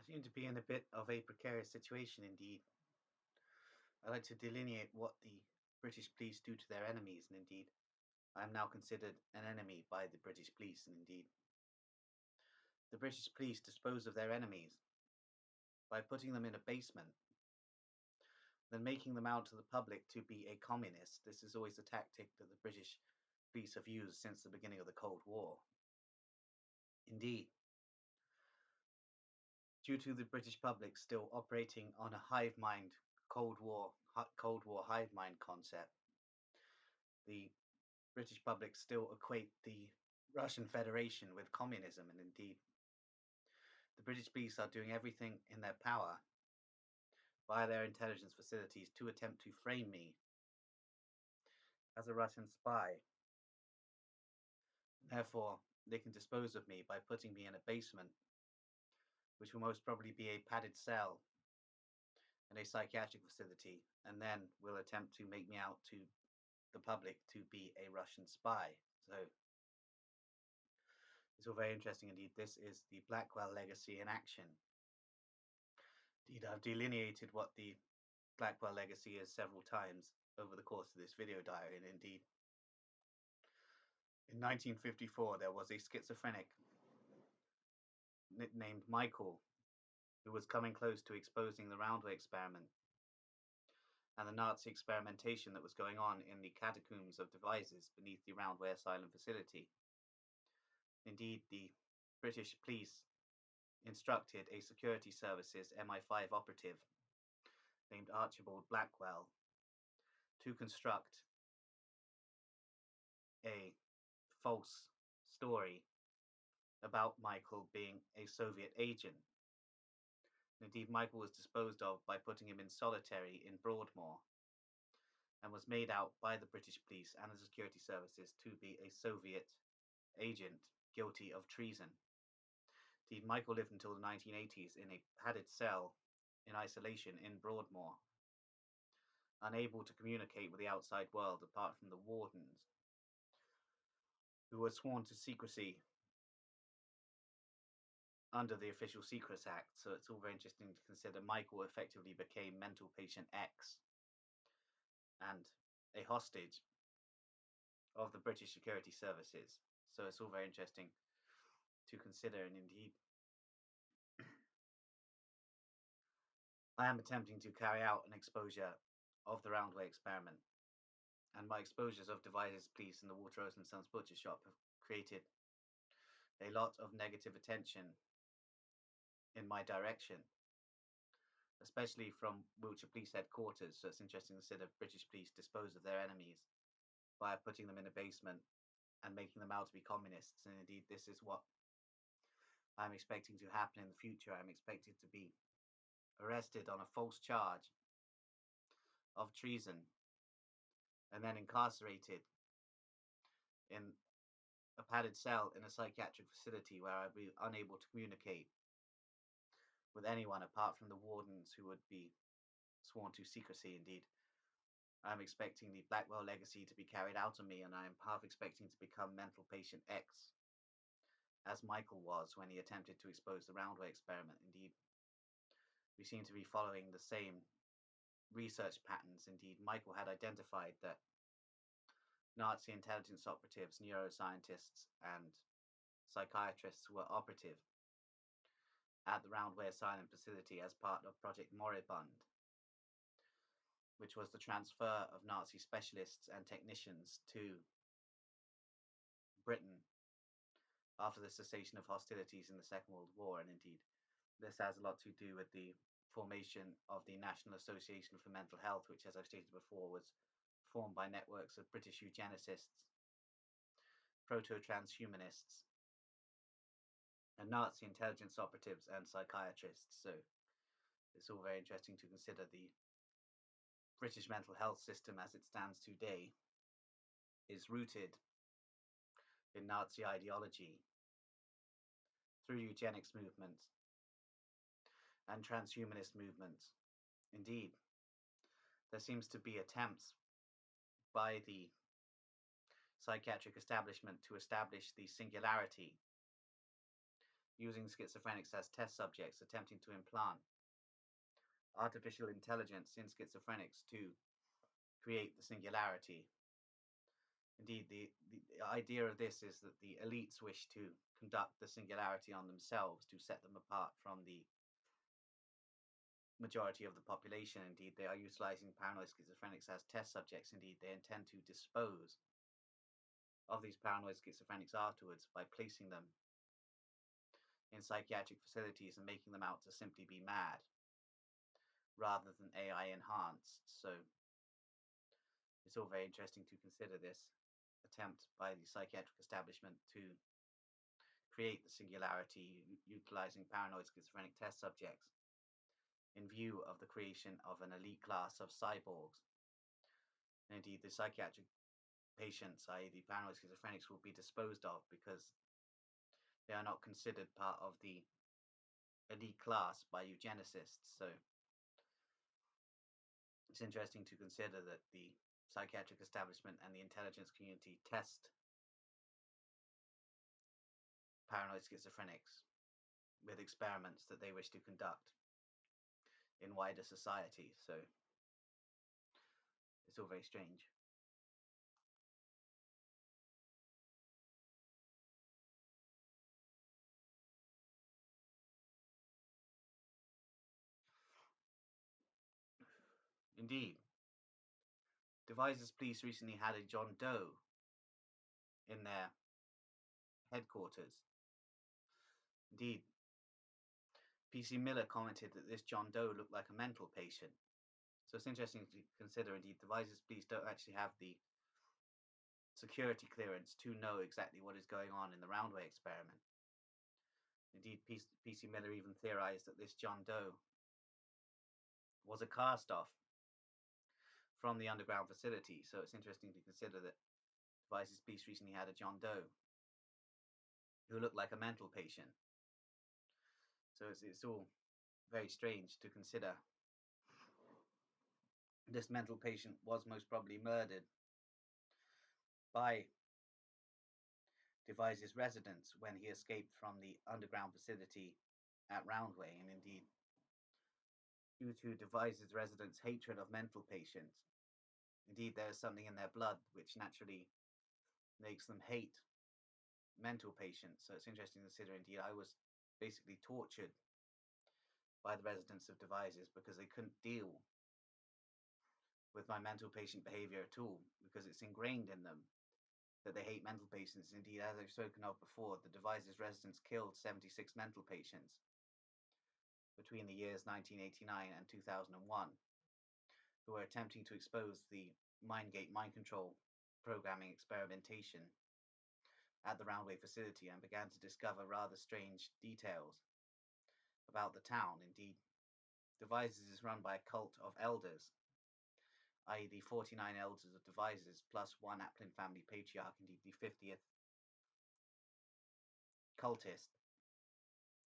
seem to be in a bit of a precarious situation indeed. I like to delineate what the British police do to their enemies, and indeed, I am now considered an enemy by the British police, and indeed, the British police dispose of their enemies by putting them in a basement, then making them out to the public to be a communist. This is always a tactic that the British police have used since the beginning of the Cold War. Indeed, due to the British public still operating on a hive mind Cold War hive mind concept, the British public still equate the Russian Federation with communism, and indeed, the British police are doing everything in their power via their intelligence facilities to attempt to frame me as a Russian spy. Therefore, they can dispose of me by putting me in a basement, which will most probably be a padded cell in a psychiatric facility, and then will attempt to make me out to the public to be a Russian spy. So it's all very interesting indeed. This is the Blackwell legacy in action. Indeed, I've delineated what the Blackwell legacy is several times over the course of this video diary, and indeed, in 1954 there was a schizophrenic named Michael who was coming close to exposing the Roundway experiment and the Nazi experimentation that was going on in the catacombs of Devizes beneath the Roundway Asylum facility. Indeed, the British police instructed a security services MI5 operative named Archibald Blackwell to construct a false story about Michael being a Soviet agent. Indeed, Michael was disposed of by putting him in solitary in Broadmoor and was made out by the British police and the security services to be a Soviet agent guilty of treason. Indeed, Michael lived until the 1980s in a padded cell in isolation in Broadmoor, unable to communicate with the outside world apart from the wardens, who were sworn to secrecy under the Official Secrets Act. So it's all very interesting to consider. Michael effectively became mental patient X and a hostage of the British security services. So it's all very interesting to consider, and indeed, I am attempting to carry out an exposure of the Roundway experiment, and my exposures of Devizes Police and the Walter Rose and Sons Butcher Shop have created a lot of negative attention in my direction, especially from Wiltshire Police Headquarters. So it's interesting to consider British police dispose of their enemies by putting them in a basement and making them out to be communists. And indeed, this is what I'm expecting to happen in the future. I'm expected to be arrested on a false charge of treason and then incarcerated in a padded cell in a psychiatric facility where I'd be unable to communicate with anyone apart from the wardens who would be sworn to secrecy. Indeed, I'm expecting the Blackwell legacy to be carried out on me, and I am half expecting to become mental patient X, as Michael was when he attempted to expose the Roundway experiment. Indeed, we seem to be following the same research patterns. Indeed, Michael had identified that Nazi intelligence operatives, neuroscientists, and psychiatrists were operative at the Roundway Asylum facility as part of Project Moribund, which was the transfer of Nazi specialists and technicians to Britain after the cessation of hostilities in the Second World War. And indeed, this has a lot to do with the formation of the National Association for Mental Health, which, as I've stated before, was formed by networks of British eugenicists, proto-transhumanists, and Nazi intelligence operatives and psychiatrists. So it's all very interesting to consider the British mental health system as it stands today is rooted in Nazi ideology through eugenics movements and transhumanist movements. Indeed, there seems to be attempts by the psychiatric establishment to establish the Singularity using schizophrenics as test subjects, attempting to implant artificial intelligence in schizophrenics to create the singularity. Indeed, the idea of this is that the elites wish to conduct the singularity on themselves to set them apart from the majority of the population. Indeed, they are utilizing paranoid schizophrenics as test subjects. Indeed, they intend to dispose of these paranoid schizophrenics afterwards by placing them in psychiatric facilities and making them out to simply be mad rather than AI enhanced. So it's all very interesting to consider this attempt by the psychiatric establishment to create the singularity utilizing paranoid schizophrenic test subjects in view of the creation of an elite class of cyborgs. And indeed, the psychiatric patients, i.e. the paranoid schizophrenics, will be disposed of because they are not considered part of the elite class by eugenicists. So it's interesting to consider that the psychiatric establishment and the intelligence community test paranoid schizophrenics with experiments that they wish to conduct in wider society. So it's all very strange. Indeed, Devizes police recently had a John Doe in their headquarters. Indeed, PC Miller commented that this John Doe looked like a mental patient. So it's interesting to consider. Indeed, Devizes police don't actually have the security clearance to know exactly what is going on in the Roundway experiment. Indeed, PC Miller even theorized that this John Doe was a cast off from the underground facility. So it's interesting to consider that Devizes police recently had a John Doe who looked like a mental patient. So it's all very strange to consider. This mental patient was most probably murdered by Devizes residents when he escaped from the underground facility at Roundway, and indeed, due to Devizes residents' hatred of mental patients, indeed there is something in their blood which naturally makes them hate mental patients. So it's interesting to consider. Indeed, I was basically tortured by the residents of Devizes because they couldn't deal with my mental patient behavior at all, because it's ingrained in them that they hate mental patients. Indeed, as I've spoken of before, the Devizes residents killed 76 mental patients between the years 1989 and 2001 who were attempting to expose the Mindgate mind control programming experimentation at the Roundway facility, and began to discover rather strange details about the town. Indeed, Devizes is run by a cult of elders, i.e. the 49 elders of Devizes plus one Applin family patriarch. Indeed, the 50th cultist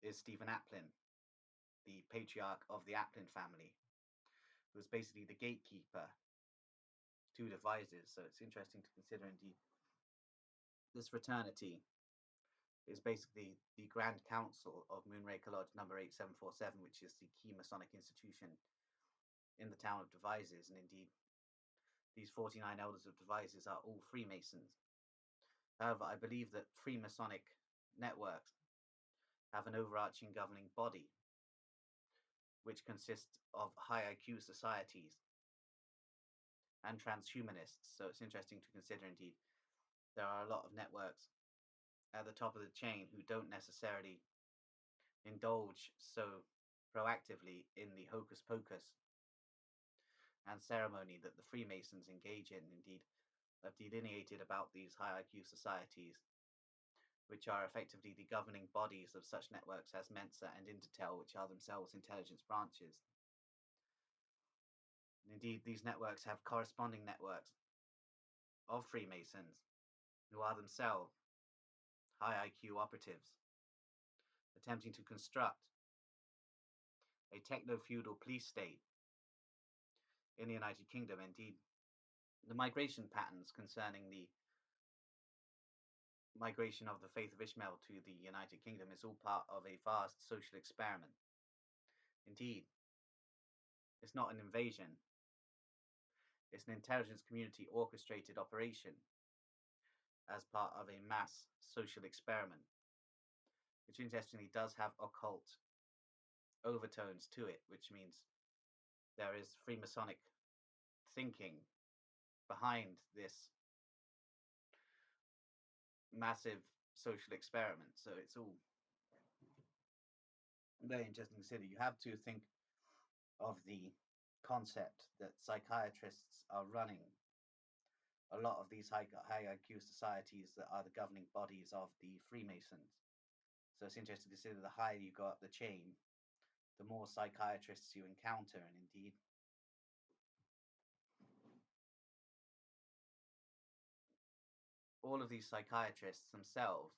is Stephen Applin, the patriarch of the Applin family, who was basically the gatekeeper to Devizes. So it's interesting to consider. Indeed, this fraternity is basically the Grand Council of Moonraker Lodge number 8747, which is the key Masonic institution in the town of Devizes. And indeed, these 49 elders of Devizes are all Freemasons. However, I believe that Freemasonic networks have an overarching governing body, which consists of high IQ societies and transhumanists. So it's interesting to consider. Indeed, there are a lot of networks at the top of the chain who don't necessarily indulge so proactively in the hocus pocus and ceremony that the Freemasons engage in. Indeed, I've delineated about these high IQ societies, which are effectively the governing bodies of such networks as Mensa and Intertel, which are themselves intelligence branches. Indeed, these networks have corresponding networks of Freemasons who are themselves high IQ operatives, attempting to construct a techno-feudal police state in the United Kingdom. Indeed, the migration patterns concerning the migration of the faith of Ishmael to the United Kingdom is all part of a vast social experiment. Indeed, it's not an invasion, it's an intelligence community orchestrated operation as part of a mass social experiment, which interestingly does have occult overtones to it, which means there is Freemasonic thinking behind this massive social experiment. So it's all very interesting to consider. You have to think of the concept that psychiatrists are running a lot of these high IQ societies that are the governing bodies of the Freemasons. So it's interesting to consider the higher you go up the chain, the more psychiatrists you encounter, and indeed all of these psychiatrists themselves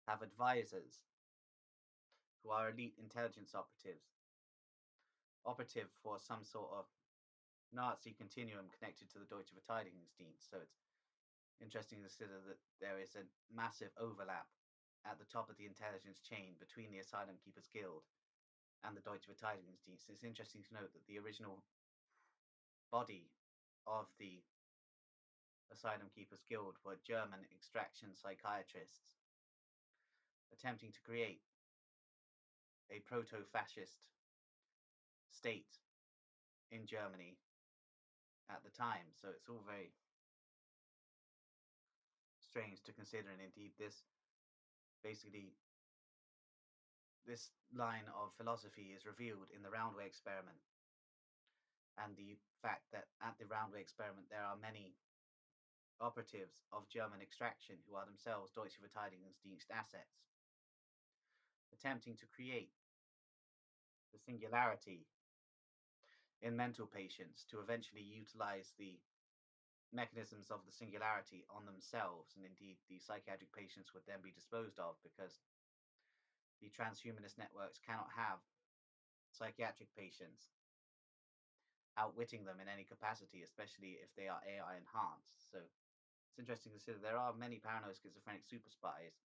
have advisors who are elite intelligence operatives, operative for some sort of Nazi continuum connected to the Deutsche Verteidigungsdienst. So it's interesting to consider that there is a massive overlap at the top of the intelligence chain between the Asylum Keepers Guild and the Deutsche Verteidigungsdienst. It's interesting to note that the original body of the Asylum Keepers Guild were German extraction psychiatrists attempting to create a proto-fascist state in Germany at the time. So it's all very strange to consider, and indeed this line of philosophy is revealed in the Roundway experiment, and the fact that at the Roundway experiment there are many operatives of German extraction who are themselves Deutsche Verteidigungsdienst assets, attempting to create the singularity in mental patients to eventually utilize the mechanisms of the singularity on themselves, and indeed the psychiatric patients would then be disposed of because the transhumanist networks cannot have psychiatric patients outwitting them in any capacity, especially if they are AI enhanced. So it's interesting to consider there are many paranoid schizophrenic super spies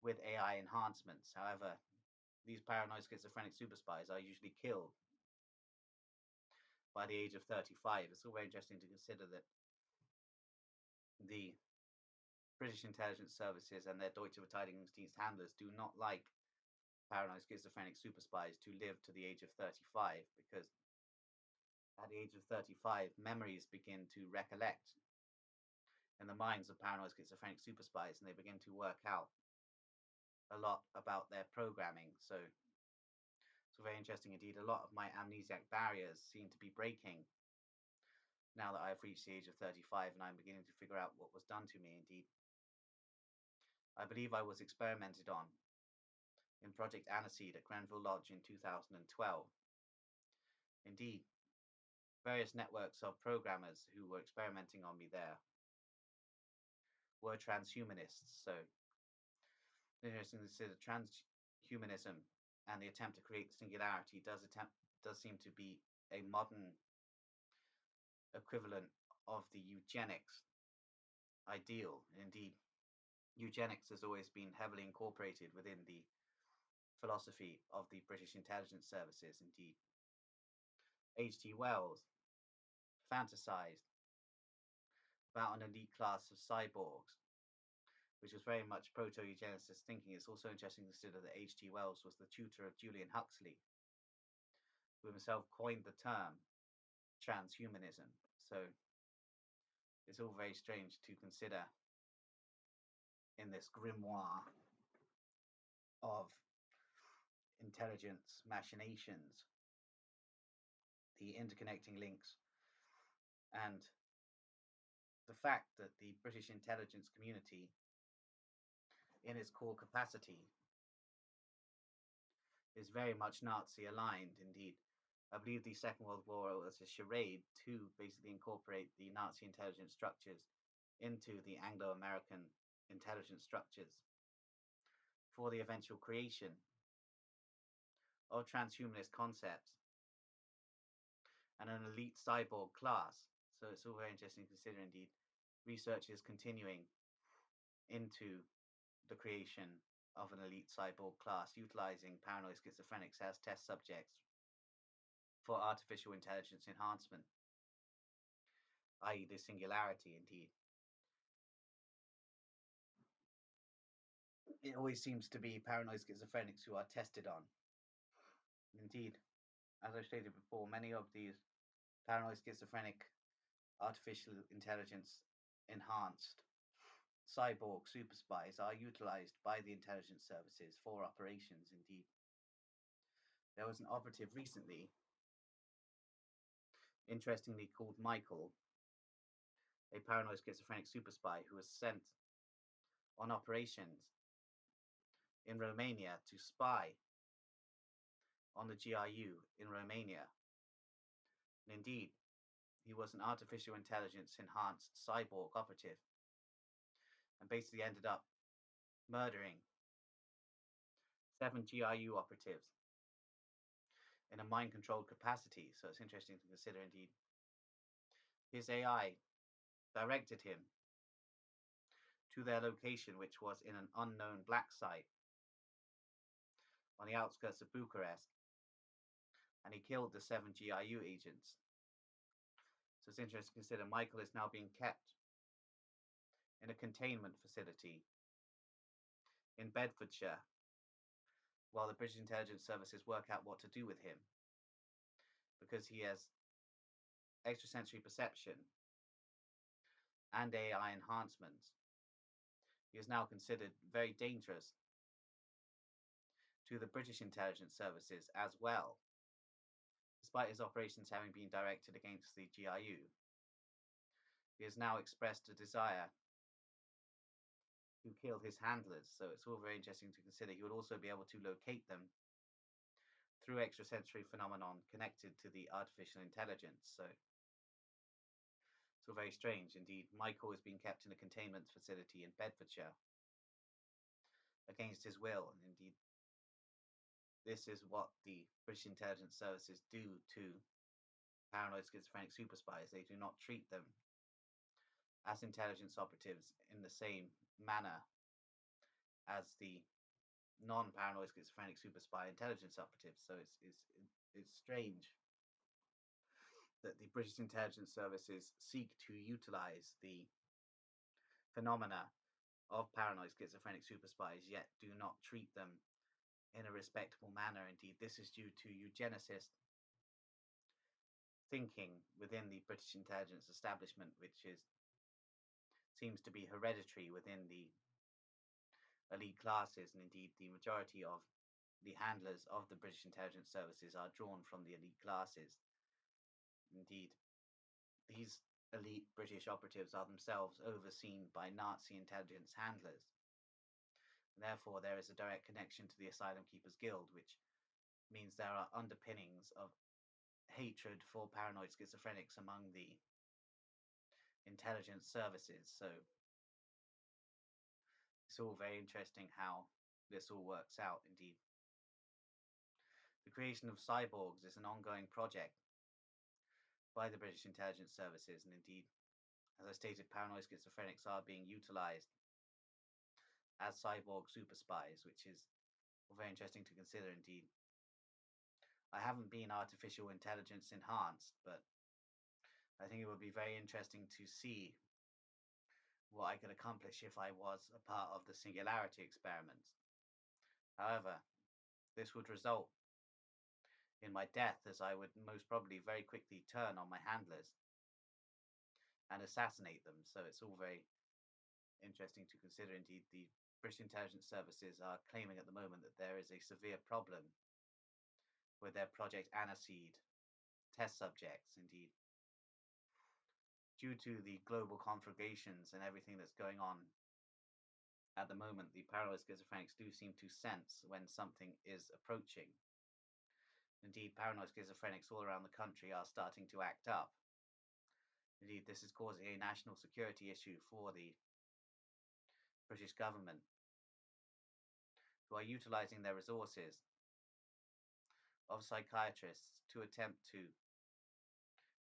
with AI enhancements. However, these paranoid schizophrenic super spies are usually killed by the age of 35. It's all very interesting to consider that the British intelligence services and their Deutsche Verteidigungsdienst handlers do not like paranoid schizophrenic super spies to live to the age of 35, because at the age of 35, memories begin to recollect in the minds of paranoid schizophrenic super spies, and they begin to work out a lot about their programming. So it's very interesting indeed. A lot of my amnesiac barriers seem to be breaking now that I've reached the age of 35 and I'm beginning to figure out what was done to me. Indeed, I believe I was experimented on in Project Aniseed at Grenville Lodge in 2012. Indeed, various networks of programmers who were experimenting on me there were transhumanists. So it's interesting to consider transhumanism and the attempt to create singularity does seem to be a modern equivalent of the eugenics ideal. Indeed, eugenics has always been heavily incorporated within the philosophy of the British intelligence services. Indeed, H.G. Wells fantasized about an elite class of cyborgs, which was very much proto-eugenicist thinking. It's also interesting to consider that H.G. Wells was the tutor of Julian Huxley, who himself coined the term transhumanism. So it's all very strange to consider in this grimoire of intelligence machinations, the interconnecting links, and the fact that the British intelligence community, in its core capacity, is very much Nazi aligned. Indeed, I believe the Second World War was a charade to basically incorporate the Nazi intelligence structures into the Anglo-American intelligence structures for the eventual creation of transhumanist concepts and an elite cyborg class. So it's all very interesting to consider. Indeed, research is continuing into the creation of an elite cyborg class, utilizing paranoid schizophrenics as test subjects for artificial intelligence enhancement, i.e., the singularity, indeed. It always seems to be paranoid schizophrenics who are tested on. Indeed, as I stated before, many of these paranoid schizophrenic artificial intelligence enhanced cyborg super spies are utilized by the intelligence services for operations. Indeed, there was an operative recently, interestingly called Michael, a paranoid schizophrenic super spy who was sent on operations in Romania to spy on the GRU in Romania. And indeed, he was an artificial intelligence enhanced cyborg operative and basically ended up murdering 7 GRU operatives in a mind controlled capacity. So it's interesting to consider, indeed. His AI directed him to their location, which was in an unknown black site on the outskirts of Bucharest, and he killed the 7 GRU agents. So it's interesting to consider Michael is now being kept in a containment facility in Bedfordshire while the British intelligence services work out what to do with him, because he has extrasensory perception and AI enhancements. He is now considered very dangerous to the British intelligence services as well, despite his operations having been directed against the GRU. He has now expressed a desire to kill his handlers, so it's all very interesting to consider. He would also be able to locate them through extrasensory phenomenon connected to the artificial intelligence. So it's all very strange. Indeed, Michael is being kept in a containment facility in Bedfordshire against his will. And indeed, this is what the British intelligence services do to paranoid schizophrenic super spies. They do not treat them as intelligence operatives in the same manner as the non-paranoid schizophrenic super spy intelligence operatives. So it's strange that the British intelligence services seek to utilize the phenomena of paranoid schizophrenic super spies, yet do not treat them in a respectable manner. Indeed, this is due to eugenicist thinking within the British intelligence establishment, which seems to be hereditary within the elite classes, and indeed the majority of the handlers of the British intelligence services are drawn from the elite classes. Indeed, these elite British operatives are themselves overseen by Nazi intelligence handlers. Therefore, there is a direct connection to the Asylum Keepers Guild, which means there are underpinnings of hatred for paranoid schizophrenics among the intelligence services. So it's all very interesting how this all works out, indeed. The creation of cyborgs is an ongoing project by the British intelligence services, and indeed, as I stated, paranoid schizophrenics are being utilized as cyborg super spies, which is very interesting to consider, indeed. I haven't been artificial intelligence enhanced, but I think it would be very interesting to see what I could accomplish if I was a part of the Singularity experiments. However, this would result in my death, as I would most probably very quickly turn on my handlers and assassinate them. So it's all very interesting to consider. Indeed, the British intelligence services are claiming at the moment that there is a severe problem with their Project Aniseed test subjects. Indeed, due to the global conflagrations and everything that's going on at the moment, the paranoid schizophrenics do seem to sense when something is approaching. Indeed, paranoid schizophrenics all around the country are starting to act up. Indeed, this is causing a national security issue for the British government, who are utilizing their resources of psychiatrists to attempt to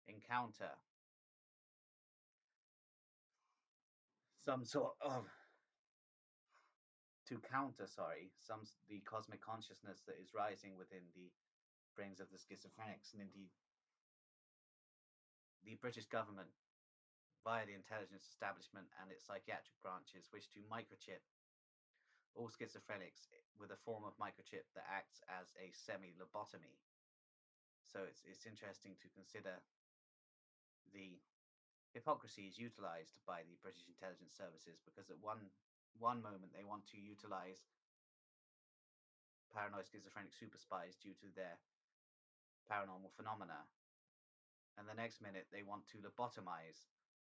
encounter some sort of to counter, the cosmic consciousness that is rising within the brains of the schizophrenics, and indeed the British government, via the intelligence establishment and its psychiatric branches, wish to microchip all schizophrenics with a form of microchip that acts as a semi-lobotomy. So it's interesting to consider the hypocrisy is utilized by the British intelligence services, because at one moment they want to utilize paranoid schizophrenic super spies due to their paranormal phenomena, and the next minute they want to lobotomize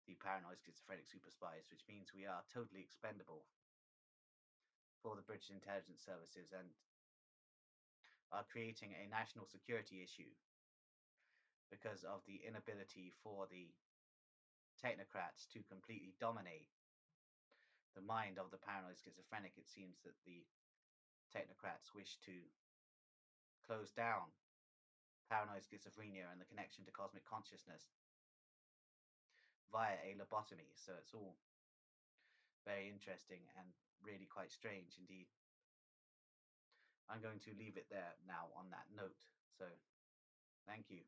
the paranoid schizophrenic super spies, which means we are totally expendable for the British intelligence services and are creating a national security issue because of the inability for the technocrats to completely dominate the mind of the paranoid schizophrenic. It seems that the technocrats wish to close down paranoid schizophrenia and the connection to cosmic consciousness via a lobotomy. So it's all very interesting and really quite strange indeed. I'm going to leave it there now on that note. So thank you.